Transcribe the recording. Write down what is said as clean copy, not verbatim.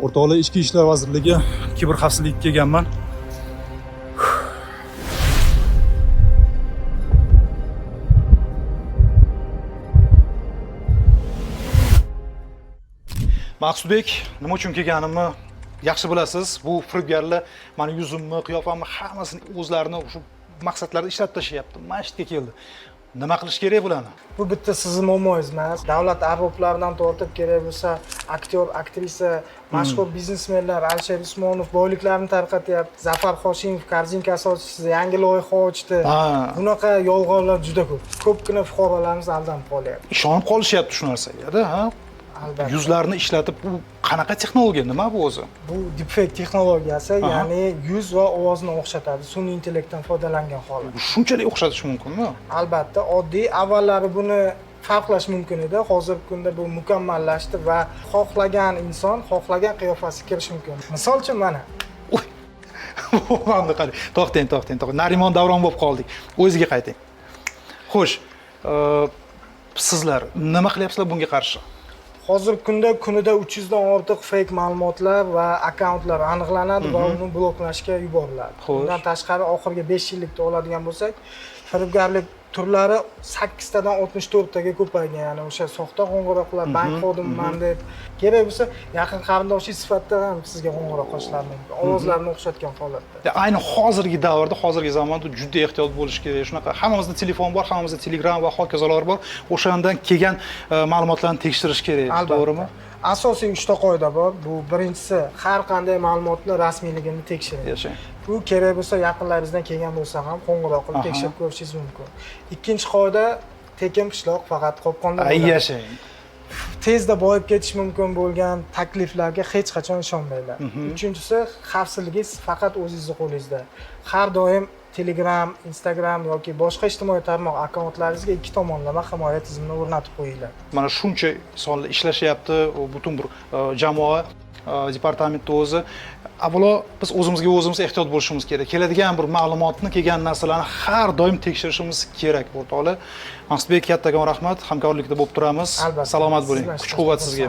O'rtoqlar, Ichki ishlar vazirligi kiberxavfsizlikka kelganman. Maqsudbek, nima uchun kelganimni yaxshi bilasiz. Bu firibgarlar meni yuzimni, qiyofamni hammasini o'zlarini shu maqsadlarda ishlab tashyapti. Masjidga keldi. Nima qilish kerak bularni? Bu bitta sizni muammongiz emas. Davlat arboblaridan tortib kerak bo'lsa, aktyor, aktrisa, mashhur biznesmenlar Alisher Usmonov boyliklarini tarqatyapti. Zafar Hoshimov korzinka asoschisi yangi loyiha ochdi. Bunaqa yolg'onlar juda ko'p. Ko'pgina fuqarolarimiz aldanib qolyapti. Ishonib qolishyapti shu narsaga, ha? Albatta. Yuzlarni ishlatib, bu qanaqa texnologiya, nima bu o'zi? Bu deepfake texnologiyasi, ya'ni yuz va ovozni o'xshatadi. Sun'iy intellektdan foydalangan holat. Shunchalik o'xshatish mumkinmi? Albatta, oddiy avvallari buni farqlash mumkin edi. Hozirgi kunda bu mukammallashdi va xohlagan inson, xohlagan qiyofasiga kirish mumkin. Misol uchun mana. Uy. Mana qarang. To'xtang. Narimon Davron bo'lib qoldik. O'ziga qayting. Xo'sh, sizlar nima qilyapsizlar bunga qarshi? Hozirgi kunda kunida 300 dan ortiq fake ma'lumotlar va akkauntlar aniqlanadi va uni bloklashga yuboriladi. Bundan tashqari oxirgi 5 yillikda oladigan bo'lsak, firibgarlik turlari 8 tadan 64 taga ko'paygan. Ya'ni o'sha soxta qo'ng'iroqlar, bank xodimiman deb, kerak bo'lsa yaqin qarindoshingiz sifatida ham sizga qo'ng'iroq qilishlari mumkin. Ovozlarini o'xshatgan holatda. Ayni hozirgi davrda, hozirgi zamonda juda ehtiyot bo'lish kerak. Shunaqa hammamizda telefon bor, hammamizda Telegram va hokazolar bor. O'shandan kelgan ma'lumotlarni tekshirish kerak, to'g'rimi? Asosiy 3 ta qoida bor. Bu birinchisi, har qanday ma'lumotning rasmiyligini tekshiring. Yashang. Bu kerak bo'lsa yaqinlaringizdan kelgan bo'lsa ham qo'ng'iroq qilib tekshirib ko'rishingiz mumkin. Ikkinchi qoida, tekin qishloq faqat qopqonda bo'ladi. Yashang. Tezda boyib ketish mumkin bo'lgan takliflarga hech qachon ishonmanglar. Uchinchisi, xavfsizligingiz faqat o'zingizning qo'lingizda. Har doim Telegram, Instagram yoki boshqa ijtimoiy tarmoq akkauntlaringizga 2 tomonlama himoya tizimini o'rnatib qo'yinglar. Mana shuncha insonlar ishlashyapti, butun bir jamoa departamentda o'zi. Avvalo biz o'zimizga o'zimiz ehtiyot bo'lishimiz kerak. Keladigan bir ma'lumotni, kelgan narsalarni har doim tekshirishimiz kerak, o'rtoqlar. Maqsudbek, kattakon rahmat. Hamkorlikda bo'lib turamiz. Salomat bo'ling. Kuch-quvvat sizga.